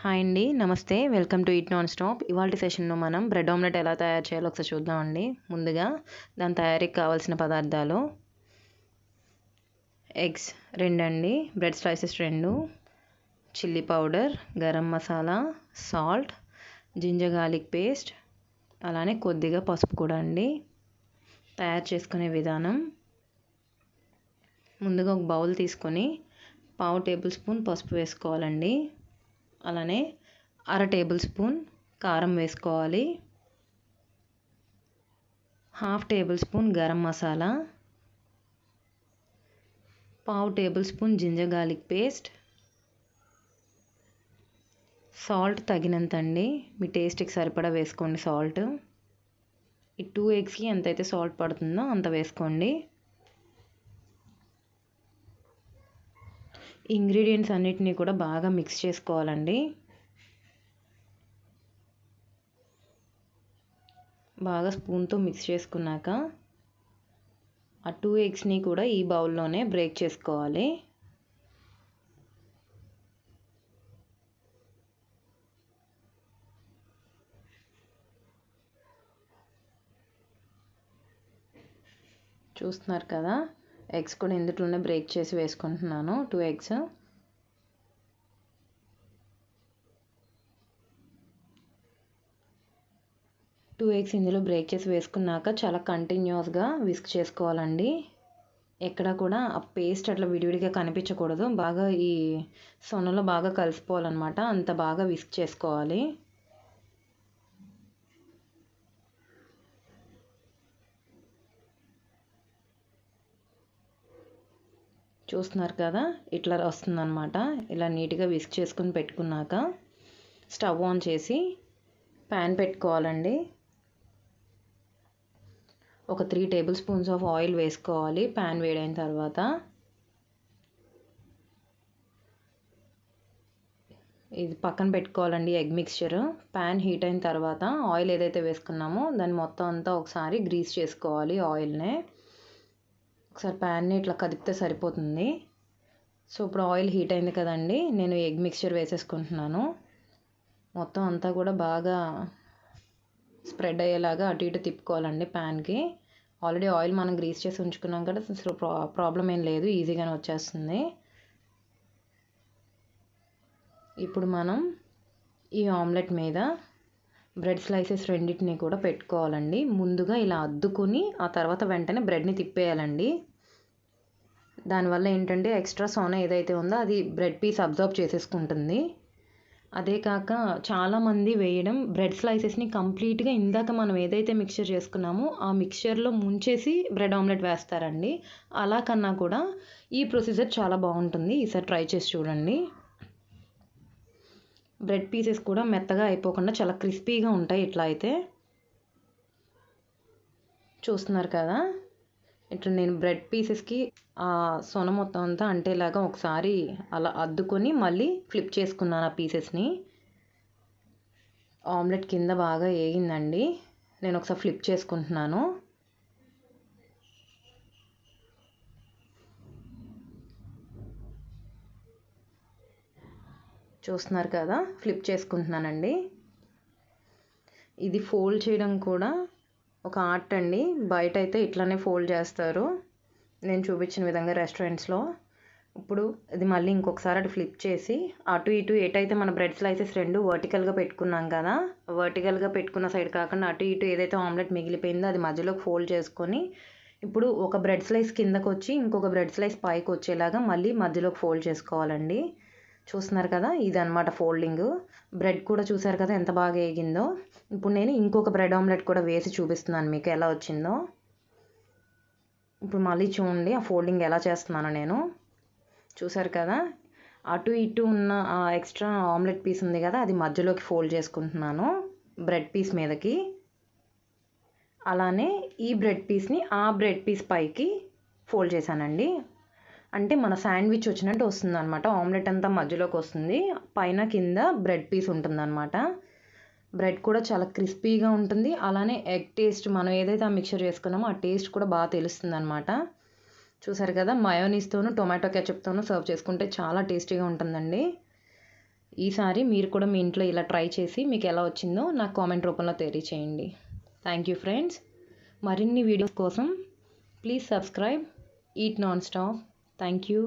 Hi అండి. నమస్తే. Welcome to eat non stop. ఇవాల్టి సెషన్‌లో మనం బ్రెడ్ ఆమ్లెట్ ఎలా తయారు చేయాలో ఒకసారి చూద్దామండి. ముందుగా దాని తయారీకి కావాల్సిన పదార్థాలు: ఎగ్స్ 2 అండి, bread slices 2, chilli powder, garam masala, salt, ginger garlic paste, అలానే కొద్దిగా పసుపు కూడా అండి. తయారు చేసుకునే విధానం: ముందుగా ఒక బౌల్ తీసుకొని 1/2 టేబుల్ స్పూన్ పసుపు వేసుకోవాలండి. అలానే 1/2 టేబుల్ స్పూన్ కారం వేసుకోవాలి. 1/2 tablespoon garam masala, 1/2 tablespoon ginger garlic paste, salt తగినంత అండి, మీ టేస్ట్కి సరిపడా వేసుకోండి సాల్ట్. ఈ 2 ఎగ్స్కి ఎంతైతే సాల్ట్ పడుతుందో అంత వేసుకోండి. ఇంగ్రీడియంట్స్ అన్నిటినీ కూడా బాగా మిక్స్ చేసుకోవాలండి. బాగా స్పూన్తో మిక్స్ చేసుకున్నాక ఆ 2 ఎగ్స్ని కూడా ఈ బౌల్లోనే బ్రేక్ చేసుకోవాలి. చూస్తున్నారు కదా, ఎగ్స్ కూడా ఇందులోనే బ్రేక్ చేసి వేసుకుంటున్నాను. 2 ఎగ్స్. ఇందులో బ్రేక్ చేసి వేసుకున్నాక చాలా కంటిన్యూస్గా విస్క్ చేసుకోవాలండి. ఎక్కడ కూడా ఆ పేస్ట్ అట్లా విడివిడిగా కనిపించకూడదు. బాగా ఈ సొనలో బాగా కలిసిపోవాలన్నమాట. అంత బాగా విస్క్ చేసుకోవాలి. చూస్తున్నారు కదా, ఇట్లా వస్తుందన్నమాట. ఇలా నీట్గా విస్క్ చేసుకుని పెట్టుకున్నాక స్టవ్ ఆన్ చేసి ప్యాన్ పెట్టుకోవాలండి. ఒక 3 టేబుల్ స్పూన్స్ ఆఫ్ ఆయిల్ వేసుకోవాలి. ప్యాన్ వేడైన తర్వాత ఇది పక్కన పెట్టుకోవాలండి. ఎగ్ మిక్స్చర్ ప్యాన్ హీట్ అయిన తర్వాత ఆయిల్ ఏదైతే వేసుకున్నామో దాన్ని మొత్తం అంతా ఒకసారి గ్రీస్ చేసుకోవాలి. ఆయిల్నే ఒకసారి ప్యాన్ని ఇట్లా కదిపితే సరిపోతుంది. సో ఇప్పుడు ఆయిల్ హీట్ అయింది కదండి, నేను ఎగ్ మిక్స్చర్ వేసేసుకుంటున్నాను. మొత్తం అంతా కూడా బాగా స్ప్రెడ్ అయ్యేలాగా అటు ఇటు తిప్పుకోవాలండి ప్యాన్కి. ఆల్రెడీ ఆయిల్ మనం గ్రీస్ చేసి ఉంచుకున్నాం కదా, సో ప్రాబ్లం ఏం లేదు, ఈజీగానే వచ్చేస్తుంది. ఇప్పుడు మనం ఈ ఆమ్లెట్ మీద బ్రెడ్ స్లైసెస్ రెండింటిని కూడా పెట్టుకోవాలండి. ముందుగా ఇలా అద్దుకుని ఆ తర్వాత వెంటనే బ్రెడ్ని తిప్పేయాలండి. దానివల్ల ఏంటంటే ఎక్స్ట్రా సోనా ఏదైతే ఉందో అది బ్రెడ్ పీస్ అబ్జర్వ్ చేసేసుకుంటుంది. అదే కాక చాలామంది వేయడం బ్రెడ్ స్లైసెస్ని కంప్లీట్గా ఇందాక మనం ఏదైతే మిక్చర్ చేసుకున్నామో ఆ మిక్చర్లో ముంచేసి బ్రెడ్ ఆమ్లెట్ వేస్తారండి. అలా కన్నా కూడా ఈ ప్రొసీజర్ చాలా బాగుంటుంది. ఈసారి ట్రై చేసి చూడండి. బ్రెడ్ పీసెస్ కూడా మెత్తగా అయిపోకుండా చాలా క్రిస్పీగా ఉంటాయి ఇట్లా అయితే. చూస్తున్నారు కదా, ఇట్లా నేను బ్రెడ్ పీసెస్కి ఆ సొన మొత్తం అంతా అంటేలాగా ఒకసారి అలా అద్దుకొని మళ్ళీ ఫ్లిప్ చేసుకున్నాను ఆ పీసెస్ని. ఆమ్లెట్ కింద బాగా వేగిందండి. నేను ఒకసారి ఫ్లిప్ చేసుకుంటున్నాను. చూస్తున్నారు కదా, ఫ్లిప్ చేసుకుంటున్నానండి. ఇది ఫోల్డ్ చేయడం కూడా ఒక ఆర్ట్ అండి. బయట అయితే ఇట్లానే ఫోల్డ్ చేస్తారు, నేను చూపించిన విధంగా రెస్టారెంట్స్లో. ఇప్పుడు ఇది మళ్ళీ ఇంకొకసారి అటు ఫ్లిప్ చేసి అటు ఇటు ఎటైతే మన బ్రెడ్ స్లైసెస్ 2 వర్టికల్గా పెట్టుకున్నాం కదా, వర్టికల్గా పెట్టుకున్న సైడ్ కాకుండా అటు ఇటు ఏదైతే ఆమ్లెట్ మిగిలిపోయిందో అది మధ్యలోకి ఫోల్డ్ చేసుకొని ఇప్పుడు ఒక బ్రెడ్ స్లైస్ కిందకు వచ్చి ఇంకొక బ్రెడ్ స్లైస్ పైకి వచ్చేలాగా మళ్ళీ మధ్యలోకి ఫోల్డ్ చేసుకోవాలండి. చూస్తున్నారు కదా, ఇదన్నమాట ఫోల్డింగ్. బ్రెడ్ కూడా చూసారు కదా ఎంత బాగా వేగిందో. ఇప్పుడు నేను ఇంకొక బ్రెడ్ ఆమ్లెట్ కూడా వేసి చూపిస్తున్నాను మీకు ఎలా వచ్చిందో. ఇప్పుడు మళ్ళీ చూడండి ఆ ఫోల్డింగ్ ఎలా చేస్తున్నానో నేను. చూసారు కదా, అటు ఇటు ఉన్న ఆ ఎక్స్ట్రా ఆమ్లెట్ పీస్ ఉంది కదా, అది మధ్యలోకి ఫోల్డ్ చేసుకుంటున్నాను బ్రెడ్ పీస్ మీదకి. అలానే ఈ బ్రెడ్ పీస్ని ఆ బ్రెడ్ పీస్ పైకి ఫోల్డ్ చేశానండి. అంటే మన శాండ్విచ్ వచ్చినట్టు వస్తుంది అనమాట. ఆమ్లెట్ అంతా మధ్యలోకి వస్తుంది, పైన కింద బ్రెడ్ పీస్ ఉంటుందన్నమాట. బ్రెడ్ కూడా చాలా క్రిస్పీగా ఉంటుంది. అలానే ఎగ్ టేస్ట్ మనం ఏదైతే ఆ మిక్చర్ చేసుకున్నామో ఆ టేస్ట్ కూడా బాగా తెలుస్తుంది అనమాట. చూసారు కదా, మయోనీస్తోనూ టొమాటో కెచప్తోనూ సర్వ్ చేసుకుంటే చాలా టేస్టీగా ఉంటుందండి. ఈసారి మీరు కూడా మీ ఇంట్లో ఇలా ట్రై చేసి మీకు ఎలా వచ్చిందో నాకు కామెంట్ రూపంలో తెలియచేయండి. Thank you friends. మరిన్ని వీడియోస్ కోసం please subscribe eat non stop. Thank you.